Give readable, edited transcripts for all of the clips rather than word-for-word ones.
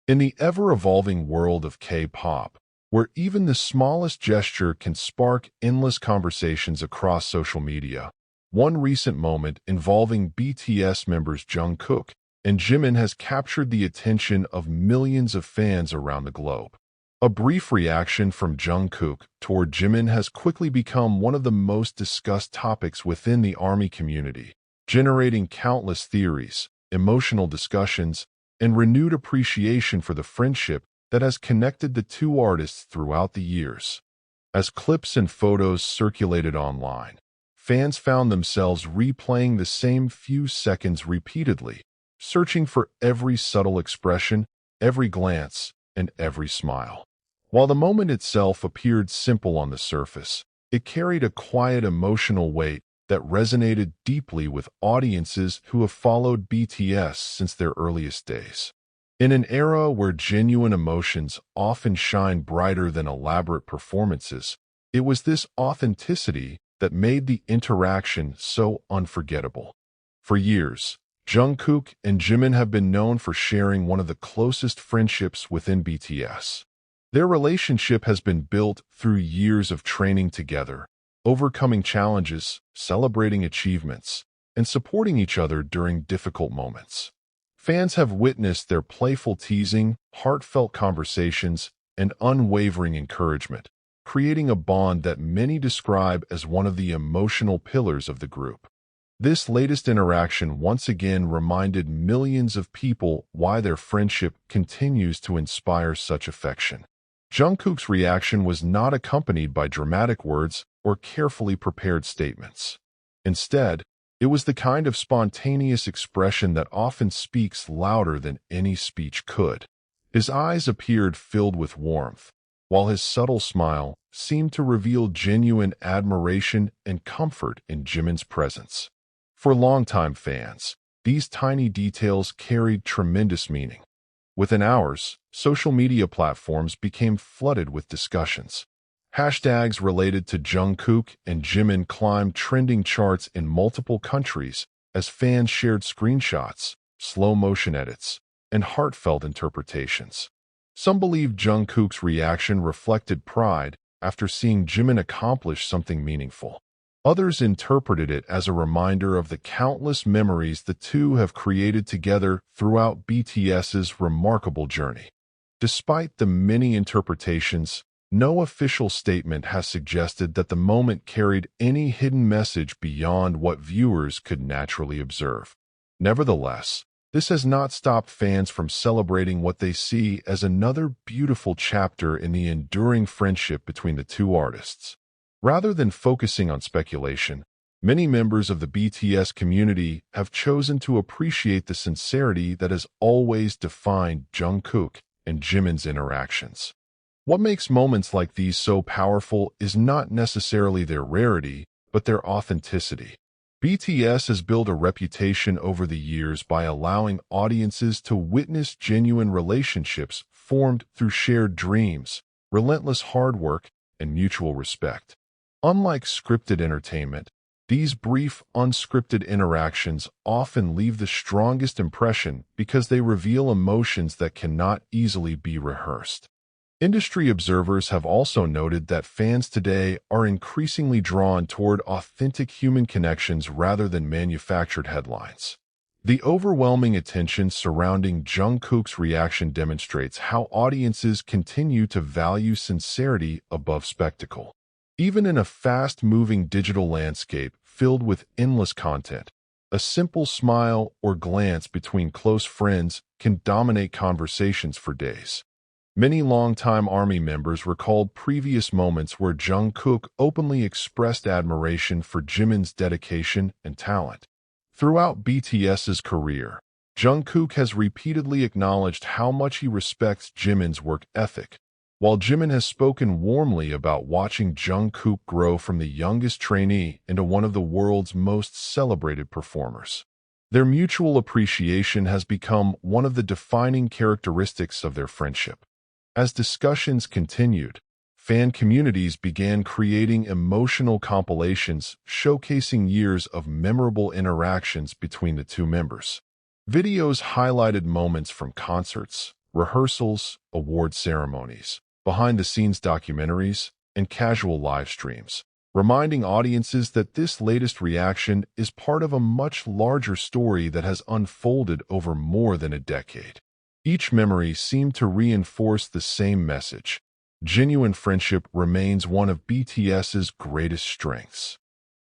In the ever-evolving world of K-pop, where even the smallest gesture can spark endless conversations across social media, one recent moment involving BTS members Jungkook and Jimin has captured the attention of millions of fans around the globe. A brief reaction from Jungkook toward Jimin has quickly become one of the most discussed topics within the ARMY community, generating countless theories, emotional discussions, and renewed appreciation for the friendship that has connected the two artists throughout the years. As clips and photos circulated online, fans found themselves replaying the same few seconds repeatedly, searching for every subtle expression, every glance, and every smile. While the moment itself appeared simple on the surface, it carried a quiet emotional weight that resonated deeply with audiences who have followed BTS since their earliest days. In an era where genuine emotions often shine brighter than elaborate performances, it was this authenticity that made the interaction so unforgettable. For years, Jungkook and Jimin have been known for sharing one of the closest friendships within BTS. Their relationship has been built through years of training together, overcoming challenges, celebrating achievements, and supporting each other during difficult moments. Fans have witnessed their playful teasing, heartfelt conversations, and unwavering encouragement, creating a bond that many describe as one of the emotional pillars of the group. This latest interaction once again reminded millions of people why their friendship continues to inspire such affection. Jungkook's reaction was not accompanied by dramatic words or carefully prepared statements. Instead, it was the kind of spontaneous expression that often speaks louder than any speech could. His eyes appeared filled with warmth, while his subtle smile seemed to reveal genuine admiration and comfort in Jimin's presence. For longtime fans, these tiny details carried tremendous meaning. Within hours, social media platforms became flooded with discussions. Hashtags related to Jungkook and Jimin climbed trending charts in multiple countries as fans shared screenshots, slow-motion edits, and heartfelt interpretations. Some believed Jungkook's reaction reflected pride after seeing Jimin accomplish something meaningful. Others interpreted it as a reminder of the countless memories the two have created together throughout BTS's remarkable journey. Despite the many interpretations, no official statement has suggested that the moment carried any hidden message beyond what viewers could naturally observe. Nevertheless, this has not stopped fans from celebrating what they see as another beautiful chapter in the enduring friendship between the two artists. Rather than focusing on speculation, many members of the BTS community have chosen to appreciate the sincerity that has always defined Jungkook and Jimin's interactions. What makes moments like these so powerful is not necessarily their rarity, but their authenticity. BTS has built a reputation over the years by allowing audiences to witness genuine relationships formed through shared dreams, relentless hard work, and mutual respect. Unlike scripted entertainment, these brief, unscripted interactions often leave the strongest impression because they reveal emotions that cannot easily be rehearsed. Industry observers have also noted that fans today are increasingly drawn toward authentic human connections rather than manufactured headlines. The overwhelming attention surrounding Jungkook's reaction demonstrates how audiences continue to value sincerity above spectacle. Even in a fast-moving digital landscape filled with endless content, a simple smile or glance between close friends can dominate conversations for days. Many longtime ARMY members recalled previous moments where Jungkook openly expressed admiration for Jimin's dedication and talent. Throughout BTS's career, Jungkook has repeatedly acknowledged how much he respects Jimin's work ethic, while Jimin has spoken warmly about watching Jungkook grow from the youngest trainee into one of the world's most celebrated performers. Their mutual appreciation has become one of the defining characteristics of their friendship. As discussions continued, fan communities began creating emotional compilations showcasing years of memorable interactions between the two members. Videos highlighted moments from concerts, rehearsals, award ceremonies, behind-the-scenes documentaries, and casual live streams, reminding audiences that this latest reaction is part of a much larger story that has unfolded over more than a decade. Each memory seemed to reinforce the same message. Genuine friendship remains one of BTS's greatest strengths.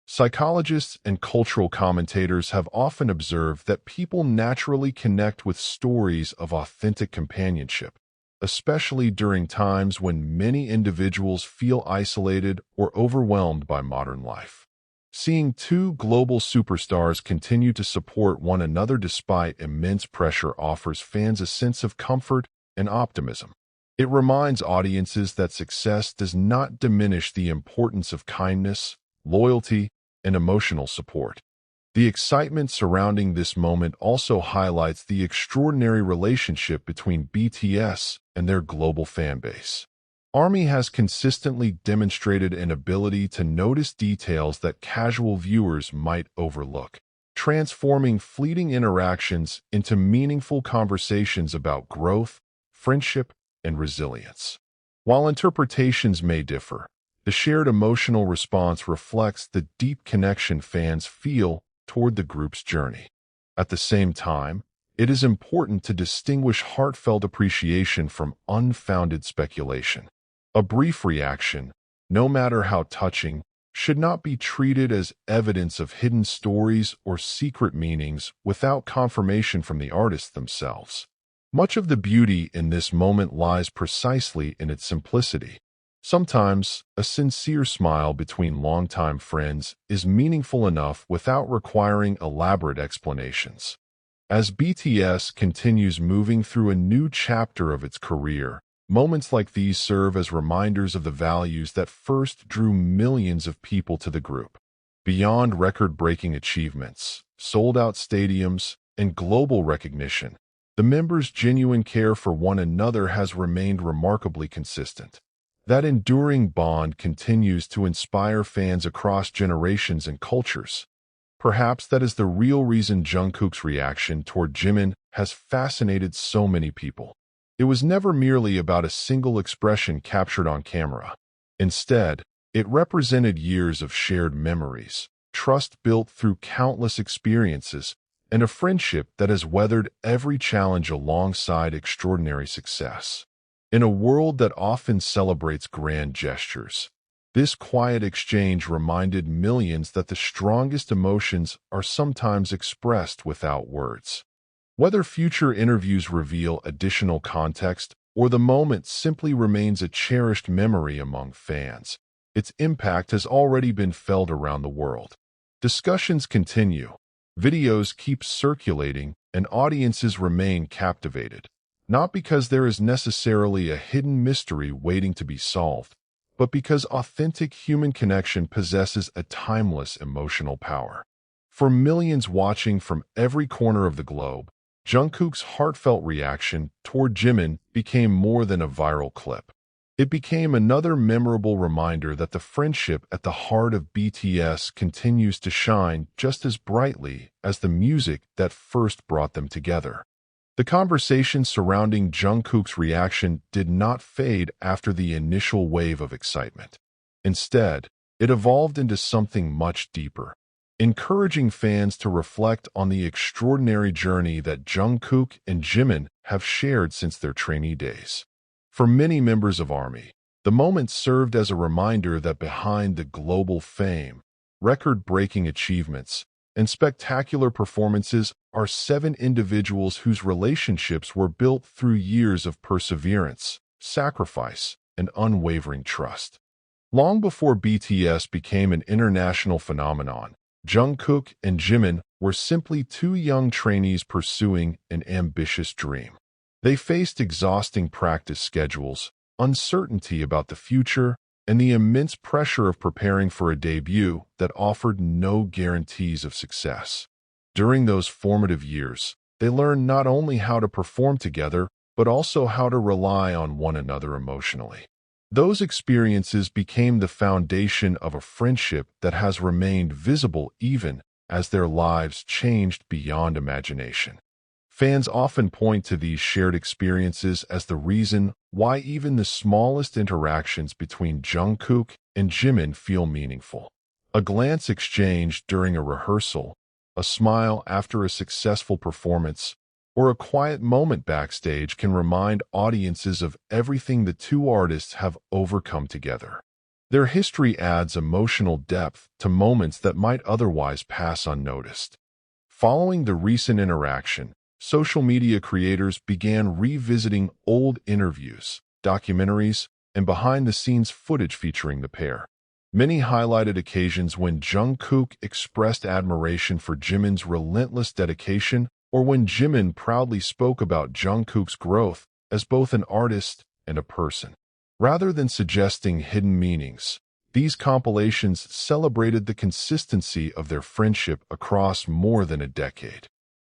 Psychologists and cultural commentators have often observed that people naturally connect with stories of authentic companionship, especially during times when many individuals feel isolated or overwhelmed by modern life. Seeing two global superstars continue to support one another despite immense pressure offers fans a sense of comfort and optimism. It reminds audiences that success does not diminish the importance of kindness, loyalty, and emotional support. The excitement surrounding this moment also highlights the extraordinary relationship between BTS and their global fanbase. ARMY has consistently demonstrated an ability to notice details that casual viewers might overlook, transforming fleeting interactions into meaningful conversations about growth, friendship, and resilience. While interpretations may differ, the shared emotional response reflects the deep connection fans feel toward the group's journey. At the same time, it is important to distinguish heartfelt appreciation from unfounded speculation. A brief reaction, no matter how touching, should not be treated as evidence of hidden stories or secret meanings without confirmation from the artists themselves. Much of the beauty in this moment lies precisely in its simplicity. Sometimes, a sincere smile between longtime friends is meaningful enough without requiring elaborate explanations. As BTS continues moving through a new chapter of its career, moments like these serve as reminders of the values that first drew millions of people to the group. Beyond record-breaking achievements, sold-out stadiums, and global recognition, the members' genuine care for one another has remained remarkably consistent. That enduring bond continues to inspire fans across generations and cultures. Perhaps that is the real reason Jungkook's reaction toward Jimin has fascinated so many people. It was never merely about a single expression captured on camera. Instead, it represented years of shared memories, trust built through countless experiences, and a friendship that has weathered every challenge alongside extraordinary success. In a world that often celebrates grand gestures, this quiet exchange reminded millions that the strongest emotions are sometimes expressed without words. Whether future interviews reveal additional context or the moment simply remains a cherished memory among fans, its impact has already been felt around the world. Discussions continue, videos keep circulating, and audiences remain captivated. Not because there is necessarily a hidden mystery waiting to be solved, but because authentic human connection possesses a timeless emotional power. For millions watching from every corner of the globe, Jungkook's heartfelt reaction toward Jimin became more than a viral clip. It became another memorable reminder that the friendship at the heart of BTS continues to shine just as brightly as the music that first brought them together. The conversation surrounding Jungkook's reaction did not fade after the initial wave of excitement. Instead, it evolved into something much deeper, encouraging fans to reflect on the extraordinary journey that Jungkook and Jimin have shared since their trainee days. For many members of ARMY, the moment served as a reminder that behind the global fame, record-breaking achievements, and spectacular performances are 7 individuals whose relationships were built through years of perseverance, sacrifice, and unwavering trust. Long before BTS became an international phenomenon, Jungkook and Jimin were simply 2 young trainees pursuing an ambitious dream. They faced exhausting practice schedules, uncertainty about the future, and the immense pressure of preparing for a debut that offered no guarantees of success. During those formative years, they learned not only how to perform together, but also how to rely on one another emotionally. Those experiences became the foundation of a friendship that has remained visible even as their lives changed beyond imagination. Fans often point to these shared experiences as the reason why even the smallest interactions between Jungkook and Jimin feel meaningful. A glance exchanged during a rehearsal, a smile after a successful performance, or a quiet moment backstage can remind audiences of everything the two artists have overcome together. Their history adds emotional depth to moments that might otherwise pass unnoticed. Following the recent interaction, social media creators began revisiting old interviews, documentaries, and behind-the-scenes footage featuring the pair. Many highlighted occasions when Jungkook expressed admiration for Jimin's relentless dedication, or when Jimin proudly spoke about Jungkook's growth as both an artist and a person. Rather than suggesting hidden meanings, these compilations celebrated the consistency of their friendship across more than a decade.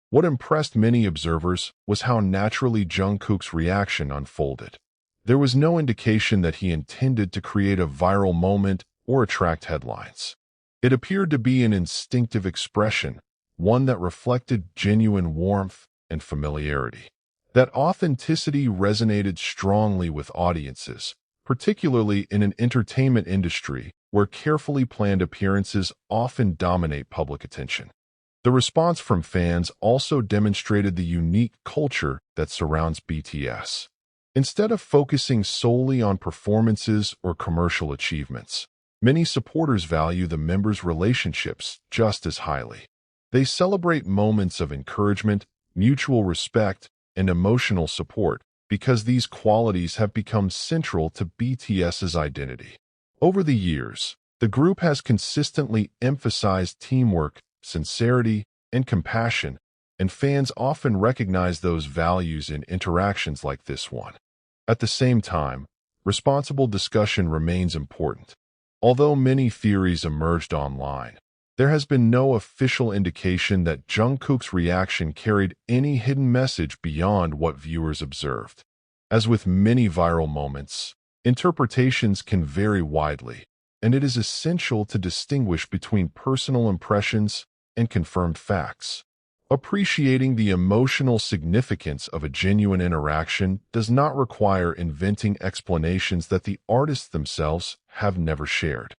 What impressed many observers was how naturally Jungkook's reaction unfolded. There was no indication that he intended to create a viral moment or attract headlines. It appeared to be an instinctive expression, one that reflected genuine warmth and familiarity. That authenticity resonated strongly with audiences, particularly in an entertainment industry where carefully planned appearances often dominate public attention. The response from fans also demonstrated the unique culture that surrounds BTS. Instead of focusing solely on performances or commercial achievements, many supporters value the members' relationships just as highly. They celebrate moments of encouragement, mutual respect, and emotional support because these qualities have become central to BTS's identity. Over the years, the group has consistently emphasized teamwork, sincerity, and compassion, and fans often recognize those values in interactions like this one. At the same time, responsible discussion remains important. Although many theories emerged online, there has been no official indication that Jungkook's reaction carried any hidden message beyond what viewers observed. As with many viral moments, interpretations can vary widely, and it is essential to distinguish between personal impressions and confirmed facts. Appreciating the emotional significance of a genuine interaction does not require inventing explanations that the artists themselves have never shared.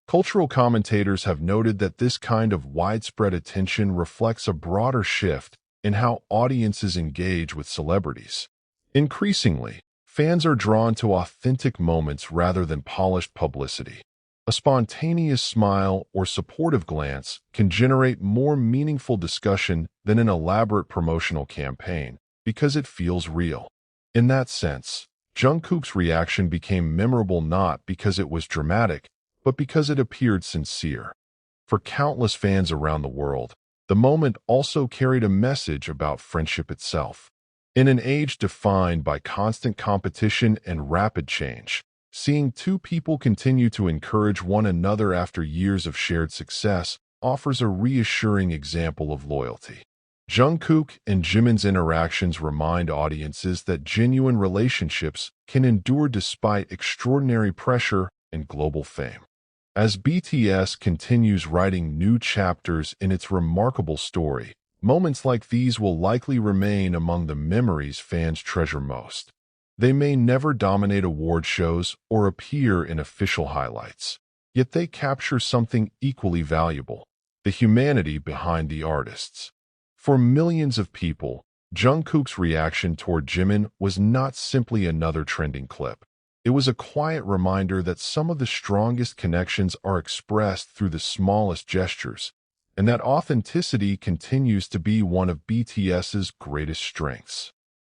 Cultural commentators have noted that this kind of widespread attention reflects a broader shift in how audiences engage with celebrities. Increasingly, fans are drawn to authentic moments rather than polished publicity. A spontaneous smile or supportive glance can generate more meaningful discussion than an elaborate promotional campaign because it feels real. In that sense, Jungkook's reaction became memorable not because it was dramatic, but because it appeared sincere. For countless fans around the world, the moment also carried a message about friendship itself. In an age defined by constant competition and rapid change, seeing two people continue to encourage one another after years of shared success offers a reassuring example of loyalty. Jungkook and Jimin's interactions remind audiences that genuine relationships can endure despite extraordinary pressure and global fame. As BTS continues writing new chapters in its remarkable story, moments like these will likely remain among the memories fans treasure most. They may never dominate award shows or appear in official highlights, yet they capture something equally valuable: the humanity behind the artists. For millions of people, Jungkook's reaction toward Jimin was not simply another trending clip. It was a quiet reminder that some of the strongest connections are expressed through the smallest gestures, and that authenticity continues to be one of BTS's greatest strengths.